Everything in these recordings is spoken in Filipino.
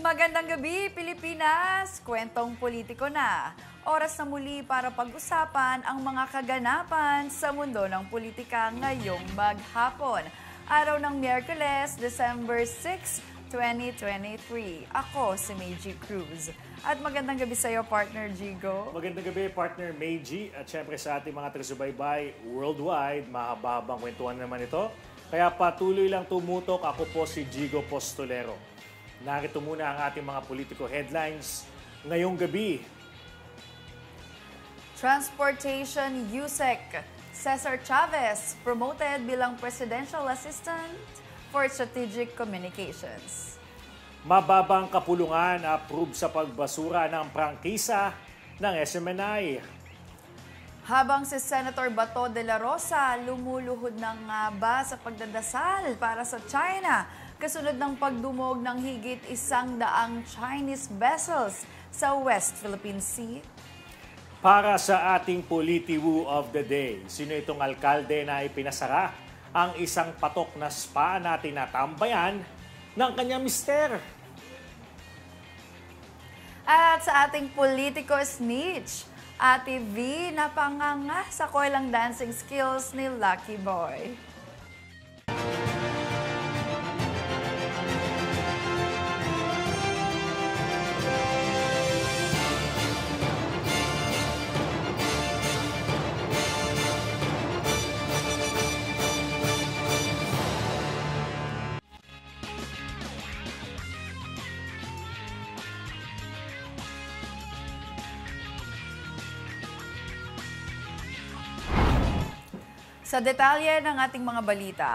Magandang gabi, Pilipinas! Kwentong politiko na. Oras na muli para pag-usapan ang mga kaganapan sa mundo ng politika ngayong maghapon. Araw ng Miyerkules, December 6, 2023. Ako si Meiji Cruz. At magandang gabi sa iyo, partner Jigo. Magandang gabi, partner Meiji. At syempre sa ating mga taga-subaybay worldwide, mahaba-habang kwentuhan naman ito. Kaya patuloy lang tumutok. Ako po si Jigo Postolero. Narito muna ang ating mga politiko headlines ngayong gabi. Transportation USEC. Cesar Chavez promoted bilang Presidential Assistant for Strategic Communications. Mababang kapulungan approve sa pagbasura ng prangkisa ng SMNI. Habang si Senator Bato de la Rosa lumuluhod ng ba sa pagdadasal para sa China, kasunod ng pagdumog ng higit 100 Chinese vessels sa West Philippine Sea. Para sa ating Politiwu of the Day, sino itong alkalde na ipinasara ang isang patok na spa na tinatambayan ng kanyang mister? At sa ating Politico Snitch, Ate V napanganga sa koilang dancing skills ni Lucky Boy. Sa detalye ng ating mga balita,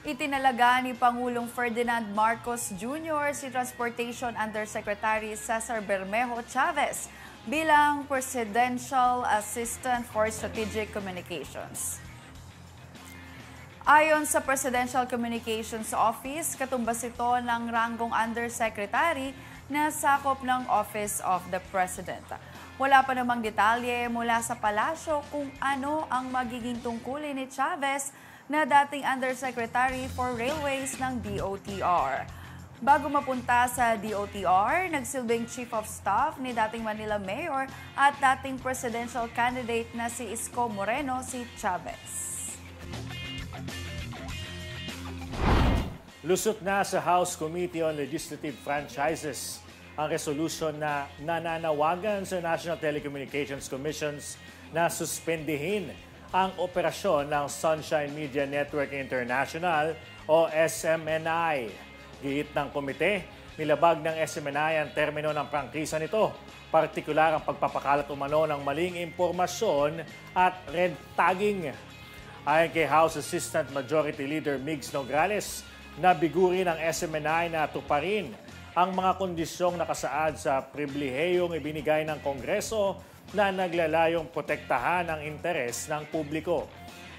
itinalaga ni Pangulong Ferdinand Marcos Jr. si Transportation Undersecretary Cesar Bermejo Chavez bilang Presidential Assistant for Strategic Communications. Ayon sa Presidential Communications Office, katumbas ito ng ranggong Undersecretary na sakop ng Office of the President. Wala pa namang detalye mula sa palasyo kung ano ang magiging tungkulin ni Chavez na dating Undersecretary for Railways ng DOTR. Bago mapunta sa DOTR, nagsilbing Chief of Staff ni dating Manila Mayor at dating presidential candidate na si Isko Moreno si Chavez. Lusot na sa House Committee on Legislative Franchises ang resolution na nananawagan sa National Telecommunications Commissions na suspendihin ang operasyon ng Sunshine Media Network International o SMNI. Giit ng komite, nilabag ng SMNI ang termino ng prangkisa nito, partikular ang pagpapakalat umano ng maling impormasyon at red tagging. Ayon kay House Assistant Majority Leader Migs Nograles, nabiguri ng SMNI na tuparin ang mga kondisyong nakasaad sa pribilehiyong ibinigay ng Kongreso na naglalayong protektahan ang interes ng publiko.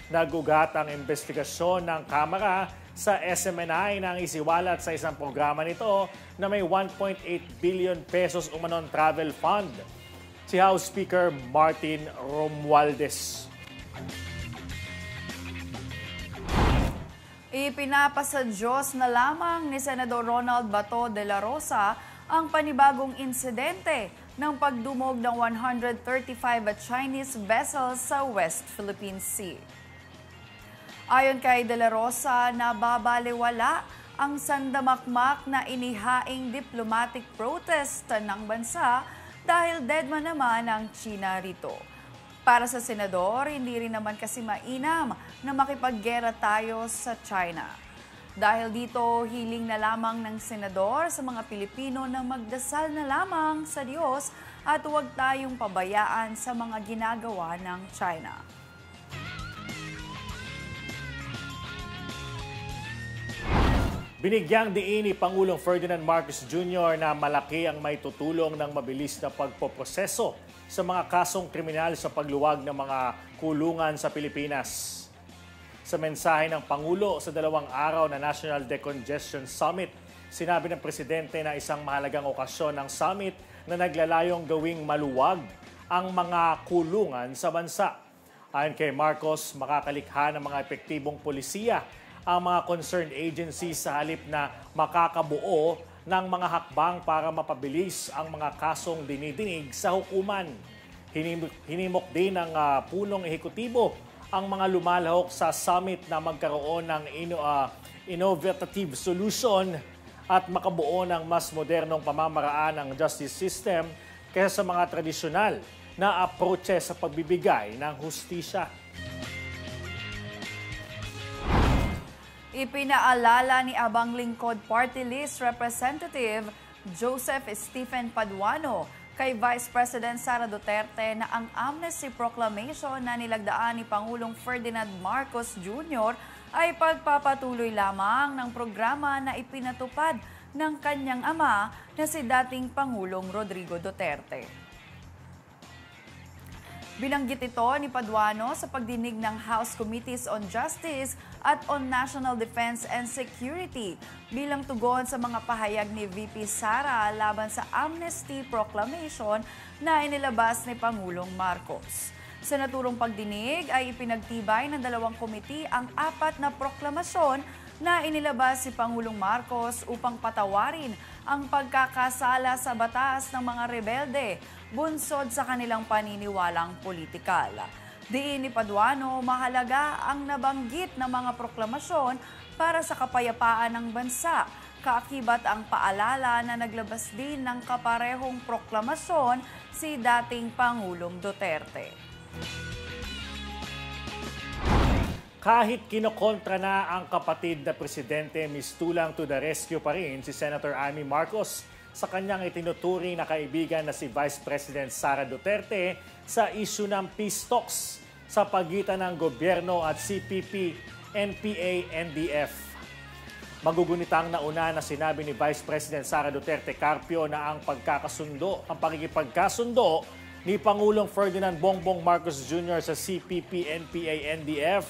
Nagugat ang investigasyon ng Kamara sa SMNI nang isiwalat sa isang programa nito na may 1.8 billion pesos umanon travel fund. Si House Speaker Martin Romualdez. Ipinapasa Diyos na lamang ni Senador Ronald Bato de la Rosa ang panibagong insidente ng pagdumog ng 135 Chinese vessels sa West Philippine Sea. Ayon kay de la Rosa, nababaliwala ang sandamakmak na inihaing diplomatic protest ng bansa dahil deadman naman ang China rito. Para sa senador, hindi rin naman kasi mainam na makipaggera tayo sa China. Dahil dito, hiling na lamang ng senador sa mga Pilipino na magdasal na lamang sa Diyos at huwag tayong pabayaan sa mga ginagawa ng China. Binigyang diin ni Pangulong Ferdinand Marcos Jr. na malaki ang may tutulong ng mabilis na pagpoproseso sa mga kasong kriminal sa pagluwag ng mga kulungan sa Pilipinas. Sa mensahe ng Pangulo sa 2 araw na National Decongestion Summit, sinabi ng Presidente na isang mahalagang okasyon ng summit na naglalayong gawing maluwag ang mga kulungan sa bansa. Ayon kay Marcos, makakalikha ng mga epektibong polisiya ang mga concerned agencies sa halip na makakabuo ng mga hakbang para mapabilis ang mga kasong dinidinig sa hukuman. Hinimok din ng punong ehekutibo ang mga lumalahok sa summit na magkaroon ng innovative solution at makabuo ng mas modernong pamamaraan ng justice system kaysa sa mga tradisyonal na approach sa pagbibigay ng hustisya. Ipinaalala ni Abang Lingkod Party List Representative Joseph Stephen Paduano kay Vice President Sara Duterte na ang amnesty proclamation na nilagdaan ni Pangulong Ferdinand Marcos Jr. ay pagpapatuloy lamang ng programa na ipinatupad ng kanyang ama na si dating Pangulong Rodrigo Duterte. Binanggit ito ni Paduano sa pagdinig ng House Committees on Justice at on National Defense and Security bilang tugon sa mga pahayag ni VP Sara laban sa amnesty proclamation na inilabas ni Pangulong Marcos. Sa naturong pagdinig ay ipinagtibay ng dalawang komite ang 4 na proklamasyon na inilabas si Pangulong Marcos upang patawarin ang pagkakasala sa batas ng mga rebelde bunsod sa kanilang paniniwalang politikal. Diin ni Paduano, mahalaga ang nabanggit na mga proklamasyon para sa kapayapaan ng bansa. Kaakibat ang paalala na naglabas din ng kaparehong proklamasyon si dating Pangulong Duterte. Kahit kinokontra na ang kapatid na presidente, mistulang to the rescue pa rin si Senator Amy Marcos sa kanyang itinuturing na kaibigan na si Vice President Sara Duterte sa issue ng peace talks sa pagitan ng gobyerno at CPP, NPA, NDF. Magugunitang nauna na sinabi ni Vice President Sara Duterte Carpio na ang pakikipagkasundo ni Pangulong Ferdinand Bongbong Marcos Jr. sa CPP, NPA, NDF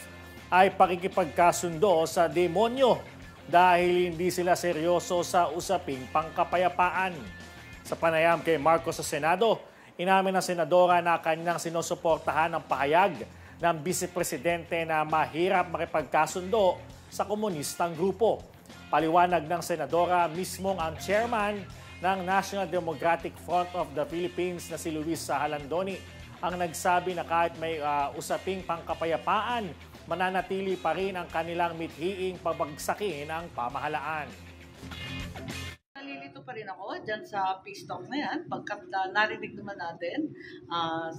ay pakikipagkasundo sa demonyo dahil hindi sila seryoso sa usaping pangkapayapaan. Sa panayam kay Marcos sa Senado, inamin ng senadora na kanyang sinusuportahan ang pahayag ng Vice-Presidente na mahirap makipagkasundo sa komunistang grupo. Paliwanag ng senadora, mismong ang chairman ng National Democratic Front of the Philippines na si Luis Halandoni ang nagsabi na kahit may usaping pangkapayapaan, mananatili pa rin ang kanilang mithiing pabagsakin ang pamahalaan. Nalilito pa rin ako dyan sa peace talk na yan pagkat narinig naman natin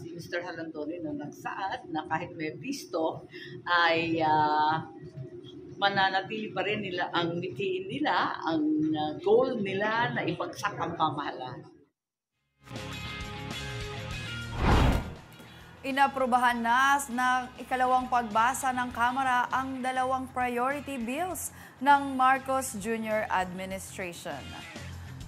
si Mr. Halandoni na nagsaad na kahit may peace talk ay mananatili pa rin nila ang mithiin nila, ang goal nila na ipagsak ang pamahalaan. Inaprubahan na ng ikalawang pagbasa ng Kamara ang 2 priority bills ng Marcos Jr. administration.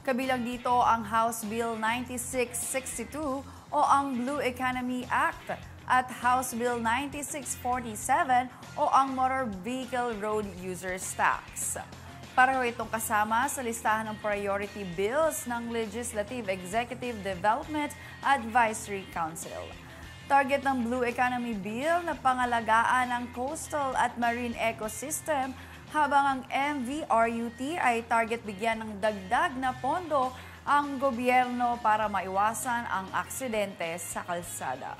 Kabilang dito ang House Bill 9662 o ang Blue Economy Act at House Bill 9647 o ang Motor Vehicle Road Users Tax. Pareho itong kasama sa listahan ng priority bills ng Legislative Executive Development Advisory Council. Target ng Blue Economy Bill na pangalagaan ang coastal at marine ecosystem habang ang MVRUT ay target bigyan ng dagdag na pondo ang gobyerno para maiwasan ang aksidente sa kalsada.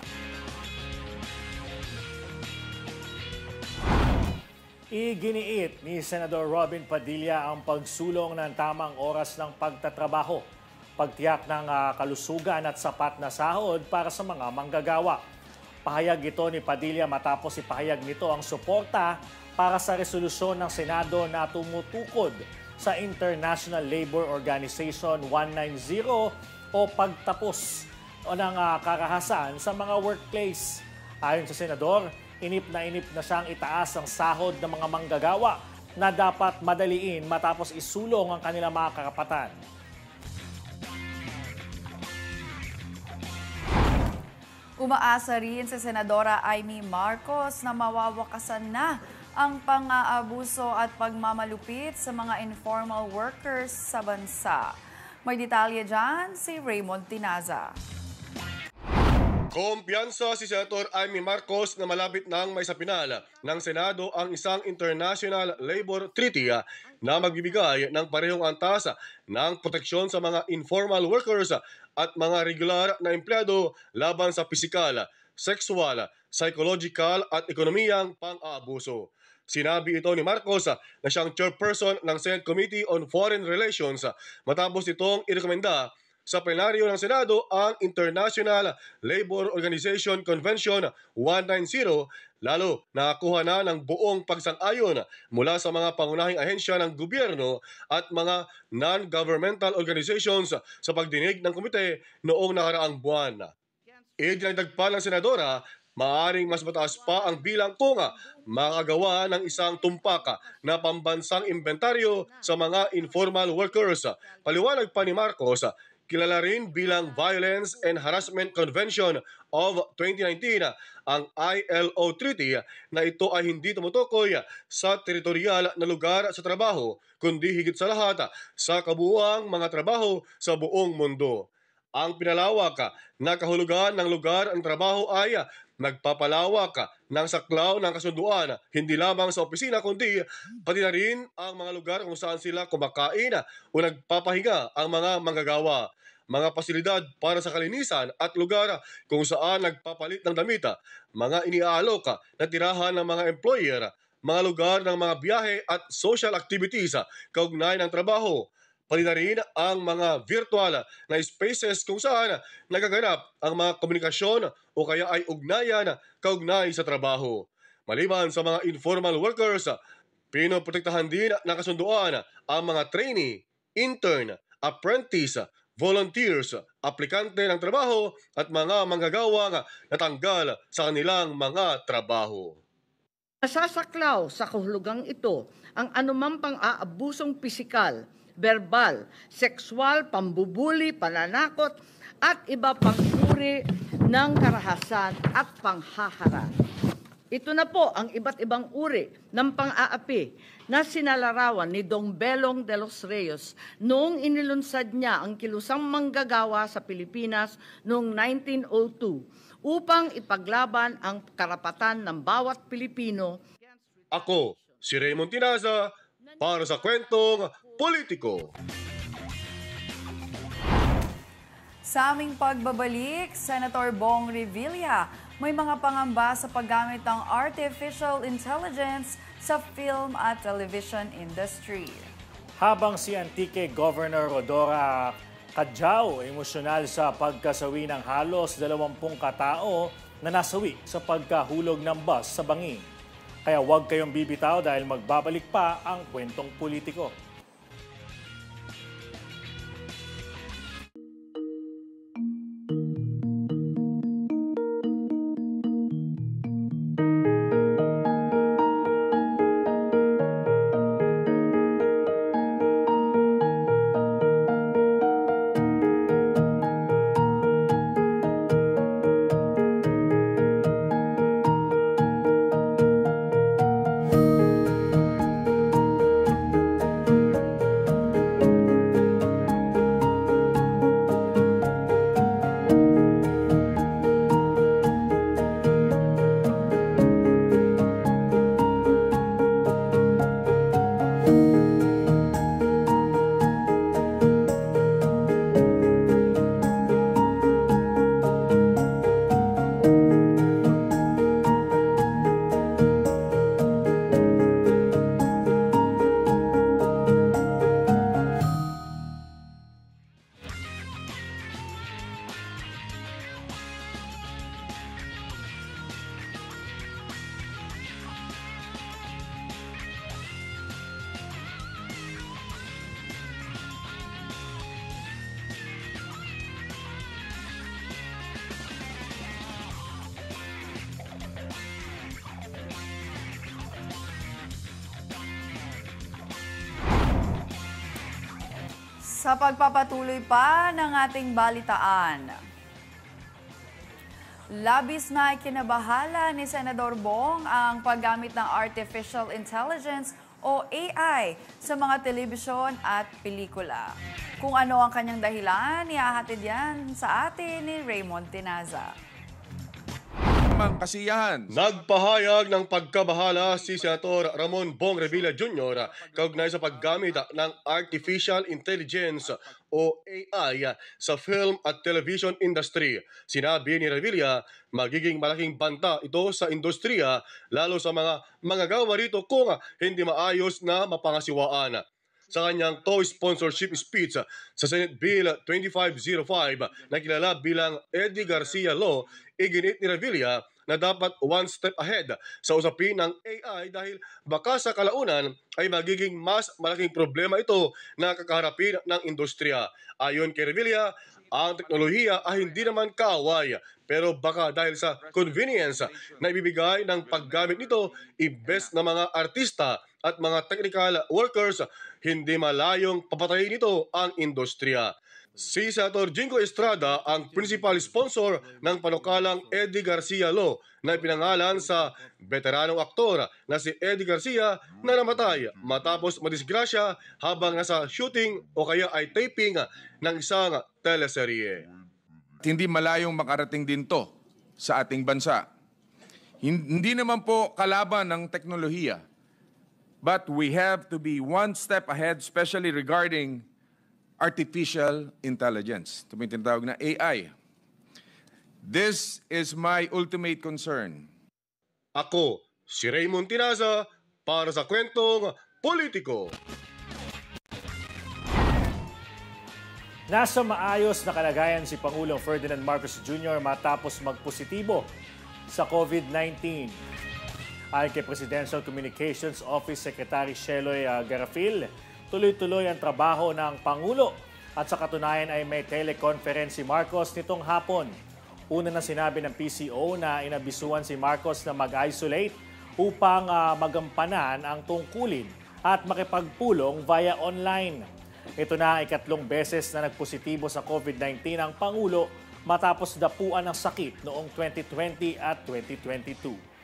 Iginiit ni Senador Robin Padilla ang pagsulong ng tamang oras ng pagtatrabaho, pagtiyak ng kalusugan at sapat na sahod para sa mga manggagawa. Pahayag ito ni Padilla matapos ipahayag nito ang suporta para sa resolusyon ng Senado na tumutukod sa International Labor Organization 190 o pagtapos ng karahasan sa mga workplace. Ayon sa Senador, inip na siyang itaas ang sahod ng mga manggagawa na dapat madaliin matapos isulong ang kanilang mga karapatan. Umaasa rin sa Senadora Amy Marcos na mawawakasan na ang pang-aabuso at pagmamalupit sa mga informal workers sa bansa. May detalye dyan si Raymond Tinaza. Kumpiyansa si Senator Amy Marcos na malapit nang maisapinal ng Senado ang isang International Labor Treaty na magbibigay ng parehong antas ng proteksyon sa mga informal workers at mga regular na empleyado laban sa pisikal, sexual, psychological at ekonomiyang pang-aabuso. Sinabi ito ni Marcos na siyang chairperson ng Senate Committee on Foreign Relations matapos itong irekomenda sa plenaryo ng Senado ang International Labor Organization Convention 190, lalo nakakuha na ng buong pagsang-ayon mula sa mga pangunahing ahensya ng gobyerno at mga non-governmental organizations sa pagdinig ng komite noong nakaraang buwan. Idinagdag pa ng senadora, maaaring mas mataas pa ang bilang kung makagawa ng isang tumpak na pambansang inventaryo sa mga informal workers. Paliwanag pa ni Marcos, kilala rin bilang Violence and Harassment Convention of 2019 ang ILO Treaty na ito ay hindi tumutukoy sa teritorial na lugar sa trabaho kundi higit sa lahat sa kabuuang mga trabaho sa buong mundo. Ang pinalawak na kahulugan ng lugar ng trabaho ay nagpapalawak ng saklaw ng kasunduan hindi lamang sa opisina kundi pati na rin ang mga lugar kung saan sila kumakain o nagpapahinga ang mga manggagawa, mga pasilidad para sa kalinisan at lugar kung saan nagpapalit ng damit, mga iniaalok na tirahan ng mga employer, mga lugar ng mga biyahe at social activities kaugnay ng trabaho, pati na rin ang mga virtual na spaces kung saan nagaganap ang mga komunikasyon o kaya ay ugnayan kaugnay sa trabaho. Maliban sa mga informal workers, pinoprotektahan din ng kasunduan ang mga trainee, intern, apprentice, volunteers, aplikante ng trabaho at mga manggagawang natanggal sa kanilang mga trabaho. Nasasaklaw sa kahulugang ito ang anumang pang-aabusong pisikal, verbal, sexual, pambubuli, pananakot at iba pang uri ng karahasan at panghaharang. Ito na po ang iba't ibang uri ng pang-aapi na sinalarawan ni Dong Belong de los Reyes noong inilunsad niya ang kilusang manggagawa sa Pilipinas noong 1902 upang ipaglaban ang karapatan ng bawat Pilipino. Ako, si Raymond Tinaza, para sa Kwentong Politiko. Sa aming pagbabalik, Senator Bong Revilla, may mga pangamba sa paggamit ng artificial intelligence sa film at television industry. Habang si Antique Governor Rodora Cajao emosyonal sa pagkasawi ng halos 20 katao na nasawi sa pagkahulog ng bus sa Bangin. Kaya huwag kayong bibitaw dahil magbabalik pa ang Kwentong Politiko. Sa pagpapatuloy pa ng ating balitaan, labis na ikinabahala ni Senador Bong ang paggamit ng Artificial Intelligence o AI sa mga telebisyon at pelikula. Kung ano ang kanyang dahilan, iahatid yan sa atin ni Raymond Tinaza. lamang kasiyahan. Nagpahayag ng pagkabahala si Senator Ramon Bong Revilla Jr. kaugnay sa paggamit ng Artificial Intelligence o AI sa film at television industry. Sinabi ni Revilla, magiging malaking banta ito sa industriya lalo sa mga manggagawa rito kung hindi maayos na mapangasiwaan. Sa kanyang co-sponsorship speech sa Senate Bill 2505 na kilala bilang Eddie Garcia Law, iginit ni Revilla na dapat one step ahead sa usapin ng AI dahil baka sa kalaunan ay magiging mas malaking problema ito na kakaharapin ng industriya. Ayon kay Revilla, ang teknolohiya ay hindi naman kaaway, pero baka dahil sa convenience na ibibigay ng paggamit nito, imbes na mga artista at mga technical workers, hindi malayong papatayin nito ang industriya. Si Senator Jingo Estrada ang principal sponsor ng panukalang Eddie Garcia Law na ipinangalan sa veteranong aktor na si Eddie Garcia na namatay matapos madisgrasya habang nasa shooting o kaya ay taping ng isang teleserye. Hindi malayong makarating din to sa ating bansa. Hindi naman po kalaban ng teknolohiya. But we have to be one step ahead, especially regarding artificial intelligence. Ito may tinatawag na AI. This is my ultimate concern. Ako, si Raymond Tinaza, para sa Kwentong Politiko. Nasa maayos na kalagayan si Pangulong Ferdinand Marcos Jr. matapos magpositibo sa COVID-19. Ayon kay Presidential Communications Office Secretary Sheloy Garafil, tuloy-tuloy ang trabaho ng Pangulo at sa katunayan ay may teleconference si Marcos nitong hapon. Una na sinabi ng PCO na inabisuan si Marcos na mag-isolate upang magampanan ang tungkulin at makipagpulong via online. Ito na ang ikatlong beses na nagpositibo sa COVID-19 ang Pangulo matapos dapuan ng sakit noong 2020 at 2022.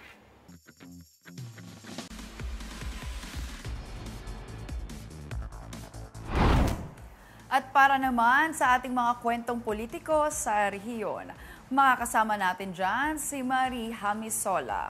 At para naman sa ating mga kwentong politiko sa rehiyon, makakasama natin dyan si Marie Hamisola.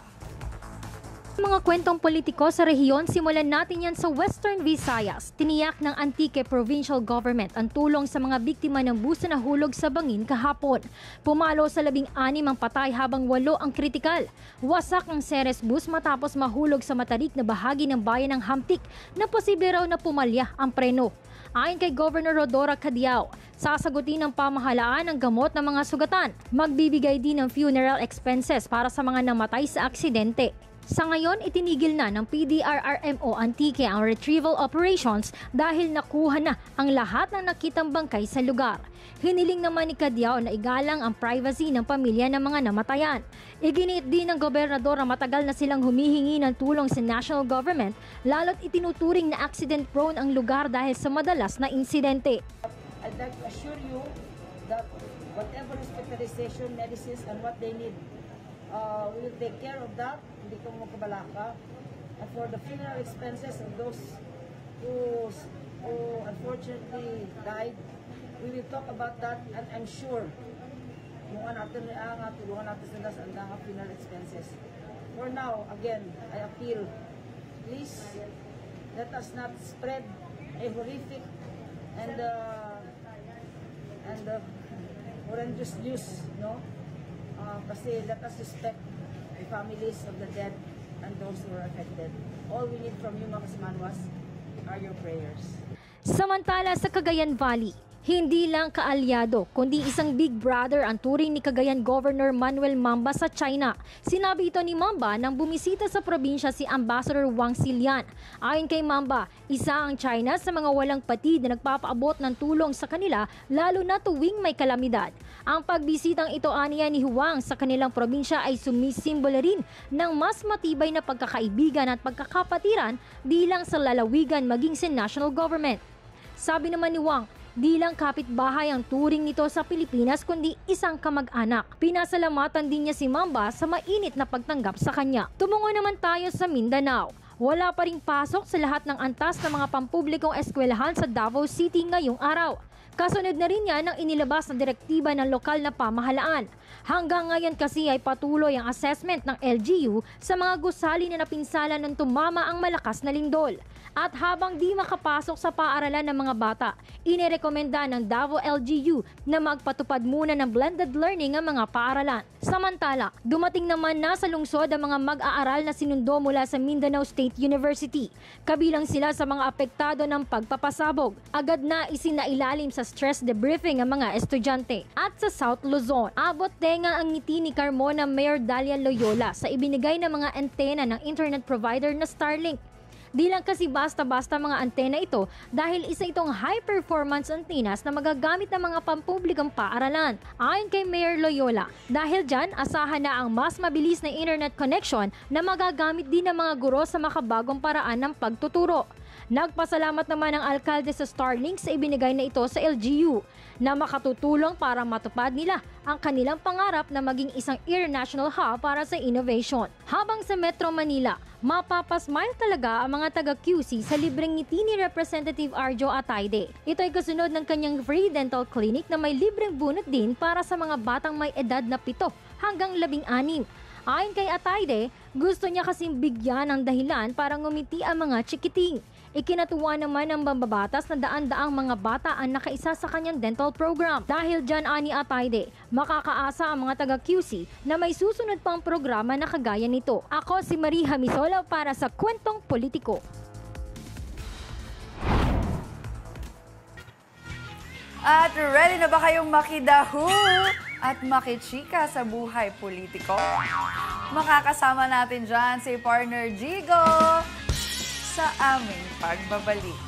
Mga kwentong politiko sa rehiyon, simulan natin yan sa Western Visayas. Tiniyak ng Antique Provincial Government ang tulong sa mga biktima ng bus na nahulog sa bangin kahapon. Pumalo sa 16 ang patay habang 8 ang kritikal. Wasak ang Ceres bus matapos mahulog sa matarik na bahagi ng bayan ng Hamtik na posible raw na pumalya ang preno. Ayon kay Governor Rodora Cadiao, sasagutin ng pamahalaan ang gamot ng mga sugatan. Magbibigay din ng funeral expenses para sa mga namatay sa aksidente. Sa ngayon, itinigil na ng PDRRMO Antique ang retrieval operations dahil nakuha na ang lahat ng nakitang bangkay sa lugar. Hiniling naman ni Cadiao na igalang ang privacy ng pamilya ng mga namatayan. Iginiit din ng gobernador na matagal na silang humihingi ng tulong sa national government, lalo't itinuturing na accident-prone ang lugar dahil sa madalas na insidente. I'd like to assure you that whatever hospitalization, medicines, and what they need, we will take care of that. Hindi ko makabalaka. And for the funeral expenses of those who unfortunately died, we will talk about that, and I'm sure tulungan natin sila sa andang funeral expenses. For now, again, I appeal, please let us not spread a horrific and horrendous news, no? Kasi let us respect the families of the dead and those who are affected. All we need from you, mga Kasmanwas, are your prayers. Samantala sa Cagayan Valley, hindi lang kaalyado, kundi isang big brother ang turing ni Cagayan Governor Manuel Mamba sa China. Sinabi ito ni Mamba nang bumisita sa probinsya si Ambassador Wang Xilian. Ayon kay Mamba, isa ang China sa mga walang patid na nagpapaabot ng tulong sa kanila lalo na tuwing may kalamidad. Ang pagbisitang ito aniya ni Huang sa kanilang probinsya ay sumisimbolo rin ng mas matibay na pagkakaibigan at pagkakapatiran di lang sa lalawigan maging sa national government. Sabi naman ni Wang, di lang kapitbahay ang turing nito sa Pilipinas kundi isang kamag-anak. Pinasalamatan din niya si Mamba sa mainit na pagtanggap sa kanya. Tumungo naman tayo sa Mindanao. Wala pa ring pasok sa lahat ng antas ng mga pampublikong eskwelahan sa Davao City ngayong araw. Kasunod na rin yan ang inilabas na direktiba ng lokal na pamahalaan. Hanggang ngayon kasi ay patuloy ang assessment ng LGU sa mga gusali na napinsala nang tumama ang malakas na lindol. At habang di makapasok sa paaralan ng mga bata, inirekomenda ng Davao LGU na magpatupad muna ng blended learning ang mga paaralan. Samantala, dumating naman na sa lungsod ang mga mag-aaral na sinundo mula sa Mindanao State University. Kabilang sila sa mga apektado ng pagpapasabog. Agad na isinailalim sa stress debriefing ang mga estudyante. At sa South Luzon, abot tenga ang ngiti ni Carmona Mayor Dalia Loyola sa ibinigay ng mga antena ng internet provider na Starlink. Di lang kasi basta-basta mga antena ito dahil isa itong high-performance antennas na magagamit ng mga pampublikong paaralan. Ayon kay Mayor Loyola, dahil dyan asahan na ang mas mabilis na internet connection na magagamit din ng mga guro sa makabagong paraan ng pagtuturo. Nagpasalamat naman ang alkalde sa Starlink sa ibinigay na ito sa LGU na makatutulong para matupad nila ang kanilang pangarap na maging isang international hub para sa innovation. Habang sa Metro Manila, mapapasmile talaga ang mga taga-QC sa libreng ngiti ni Representative Arjo Atayde. Ito ay kasunod ng kanyang free dental clinic na may libreng bunot din para sa mga batang may edad na 7 hanggang 16. Ayon kay Atayde, gusto niya kasing bigyan ng dahilan para ngumiti ang mga chikiting. Ikinatuwa naman ng mambabatas na daan-daang mga bata ang nakaisa sa kanyang dental program. Dahil dyan, ani Atayde, makakaasa ang mga taga-QC na may susunod pang programa na kagaya nito. Ako si Marie Hamisola para sa Kwentong Politiko. At ready na ba kayong makidahu at makichika sa buhay politiko? Makakasama natin dyan si partner Jigo sa aming pagbabalik.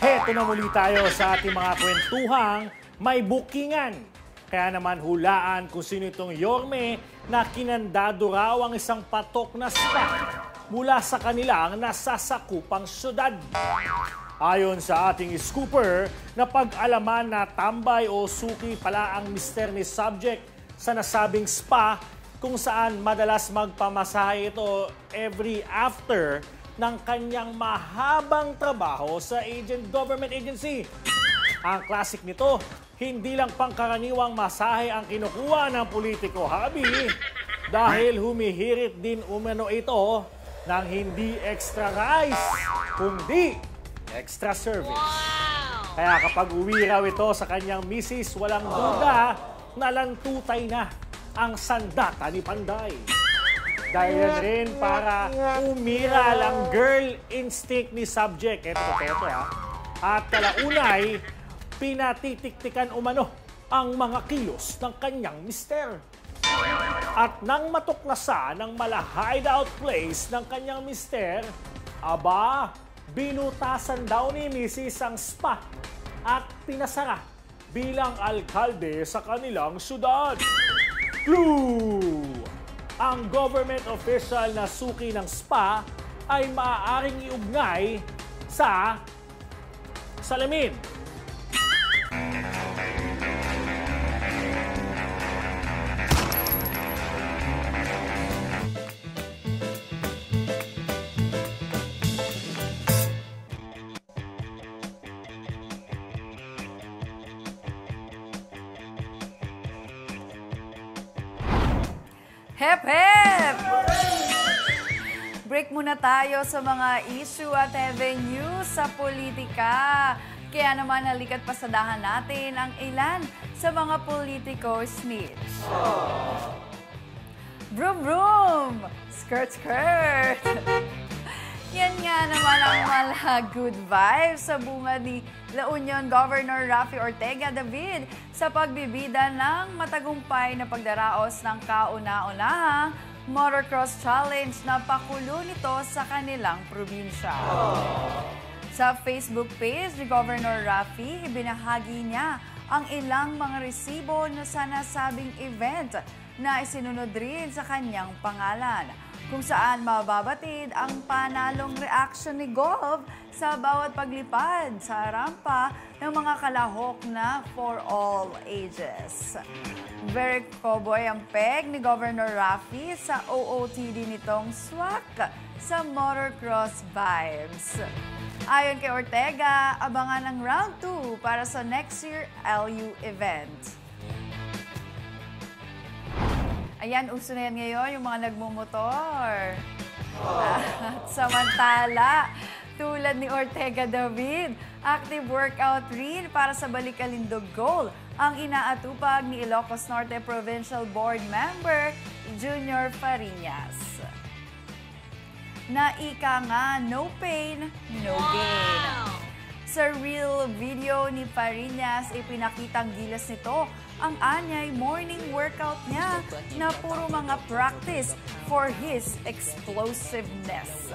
Heto na muli tayo sa ating mga kwentuhang may bookingan. Kaya naman hulaan kung sino itong Yorme na kinandado raw ang isang patok na spa mula sa kanilang nasasakupang syudad. Ayon sa ating scooper, napag-alaman na tambay o suki pala ang mister ni subject sa nasabing spa kung saan madalas magpamasahe ito every after ng kanyang mahabang trabaho sa government agency. Ang classic nito, hindi lang pangkaraniwang masahe ang kinukuha ng politiko habi dahil humihirit din umano ito ng hindi extra rice, kundi extra service. Kaya kapag uwi raw ito sa kanyang misis, walang duda na lantutay na ang sandata ni Panday. Dahil rin para umiral ang girl instinct ni subject. Ito ha. At kalaunay, pinatitiktikan umano ang mga kilos ng kanyang mister. At nang matuklasan ng mala hideout place ng kanyang mister, aba, binutasan daw ni Mrs. ang spa at pinasara bilang alkalde sa kanilang syudad. Clue! Ang government official na suki ng spa ay maaaring iugnay sa salamin. Hep, hep! Break muna tayo sa mga issue at heavy news sa politika. Kaya naman halika't pasadahan natin ang ilan sa mga politiko snitch. Vroom, vroom! Skirt, skirt! Yan nga naman ang mala good vibes sa bunga ni La Union Governor Rafi Ortega David sa pagbibida ng matagumpay na pagdaraos ng kauna-unahang motocross challenge na pakulo nito sa kanilang probinsya. Sa Facebook page ni Governor Rafi, ibinahagi niya ang ilang mga resibo na sa nasabing event na isinunod rin sa kanyang pangalan, kung saan mababatid ang panalong reaction ni Gov sa bawat paglipad sa rampa ng mga kalahok na for all ages. Very cowboy ang peg ni Governor Rafi sa OOTD nitong swak sa motocross vibes. Ayon kay Ortega, abangan ang round 2 para sa next year LU event. Ayan, uso na yan ngayon, yung mga nagmumotor. At samantala, tulad ni Ortega David, active workout rin para sa Balikalindog Goal ang inaatupag ni Ilocos Norte Provincial Board Member Junior Fariñas. Na ika nga, no pain, no gain. Sa real video ni Fariñas, ipinakitang gilas nito ang anyay morning workout niya na puro mga practice for his explosiveness.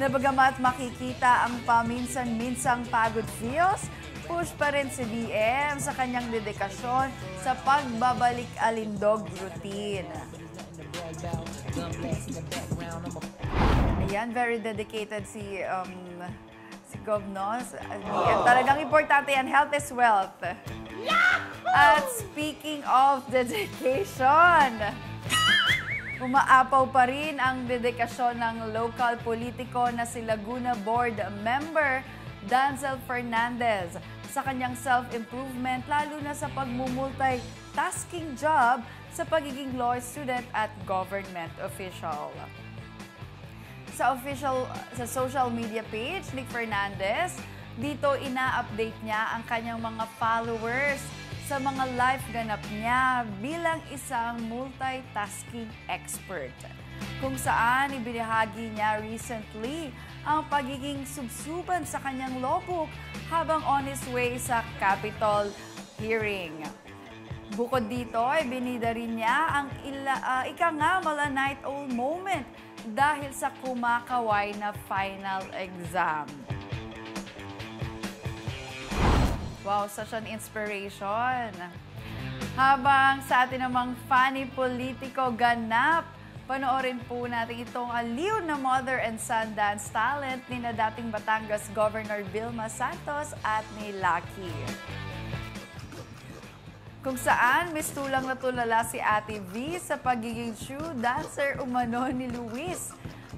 Na bagamat makikita ang paminsan-minsang pagod feels, push pa rin si BM sa kanyang dedikasyon sa pagbabalik-alindog routine. Ayan, very dedicated si Gov, no? BM. Talagang importante yan. Health is wealth. At speaking of dedication, umaapaw pa rin ang dedikasyon ng local politiko na si Laguna Board Member Danzel Fernandez sa kanyang self-improvement, lalo na sa pagmumultitasking job sa pagiging law student at government official. Sa social media page ni Fernandez, dito ina-update niya ang kanyang mga followers sa mga life ganap niya bilang isang multitasking expert. Kung saan ibinahagi niya recently ang pagiging subsuban sa kanyang law book habang on his way sa Capitol hearing. Bukod dito, ibinida rin niya ang ika-nga night owl moment dahil sa kumakaway na final exam. Wow, such an inspiration. Habang sa atin namang funny politiko ganap, panoorin po natin itong aliw na mother and son dance talent ni na dating Batangas Governor Vilma Santos at ni Lucky. Kung saan, mistulang na tulala si Ate V sa pagiging shoe dancer umano ni Luis.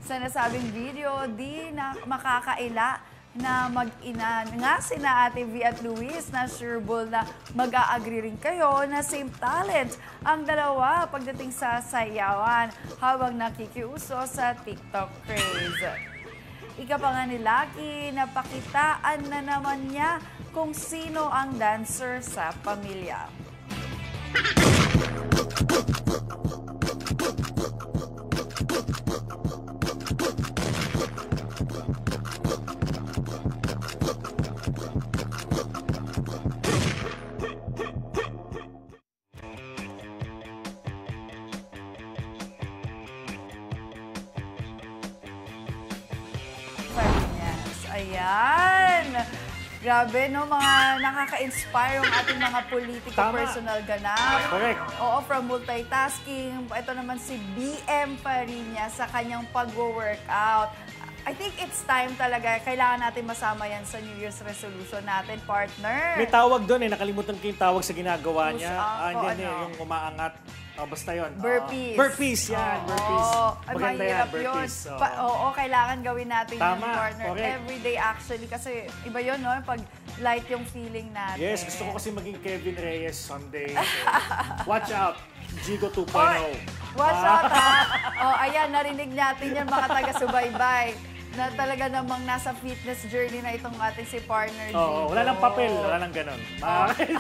Sa nasabing video, di na makakaila na mag-ina nga sina Ate V at Luis na sureball na mag-a-agree rin kayo na same talent ang dalawa pagdating sa sayawan habang nakikiuso sa TikTok craze. Ika pa nga ni Lucky, napakitaan na naman niya kung sino ang dancer sa pamilya. Ayan. Grabe, no? Mga nakaka-inspire yung ating mga politiko, Tama. personal ganap. Correct. Oo, from multitasking. Ito naman si BM Fariña sa kanyang pag-workout. I think it's time talaga. Kailangan natin masama yan sa New Year's resolution natin, partner. May tawag doon eh. Nakalimutan ko yung tawag sa ginagawa Push niya. up o Yan ano? yung umaangat. Basta yun. Burpees. Burpees, yan. Burpees. Ay, Maganda yan, mahirap burpees. yun. Oo, kailangan gawin natin Tama, yun, partner. correct. Everyday actually. Kasi iba yun, no? Pag light yung feeling natin. Yes, gusto ko kasi maging Kevin Reyes someday. So, watch out. Jigo 2.0. Watch out, ha? Ayan, narinig natin yan, mga taga-subaybay. Na talaga namang nasa fitness journey na itong ating si partner Jigo. Oo, wala lang papel. Wala lang ganun. Okay.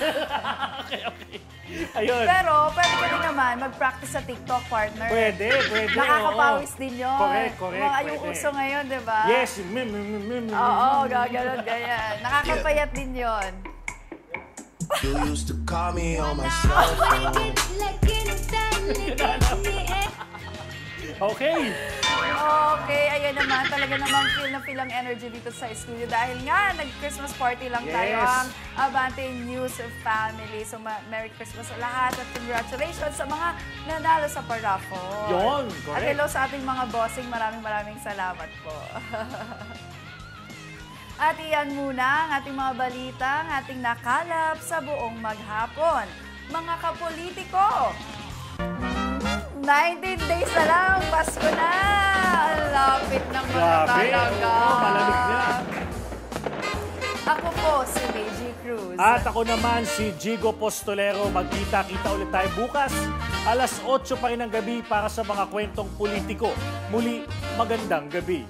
Ayun. Pero pwede ka rin naman mag-practice sa TikTok, partner. Pwede. Nakakapawis din yun. Correct. Mga yung pwede. uso ngayon, di ba? Yes. Oo, gaganon, ganyan. Nakakapayat din yun. You used to call me on my cell phone. Okay. Okay, ayan naman. Talaga namang feel na feel ang energy dito sa studio dahil nga nag-Christmas party lang tayo Yes. ang Abante News family. So, Merry Christmas sa lahat at congratulations sa mga nanalo sa paraffol. Yun, At correct. hello sa ating mga bossing. Maraming salamat po. At iyan muna ang ating mga balita, ang ating nakalap sa buong maghapon. Mga kapolitiko, 19 days na lang, Pasko na! Ang lapit ng mga Grabe. talaga. Malamig na. Ako po si Beijing Cruz. At ako naman si Jigo Postolero. Magkita-kita ulit tayo bukas. Alas 8 pa rin ng gabi para sa mga kwentong politiko. Muli, magandang gabi.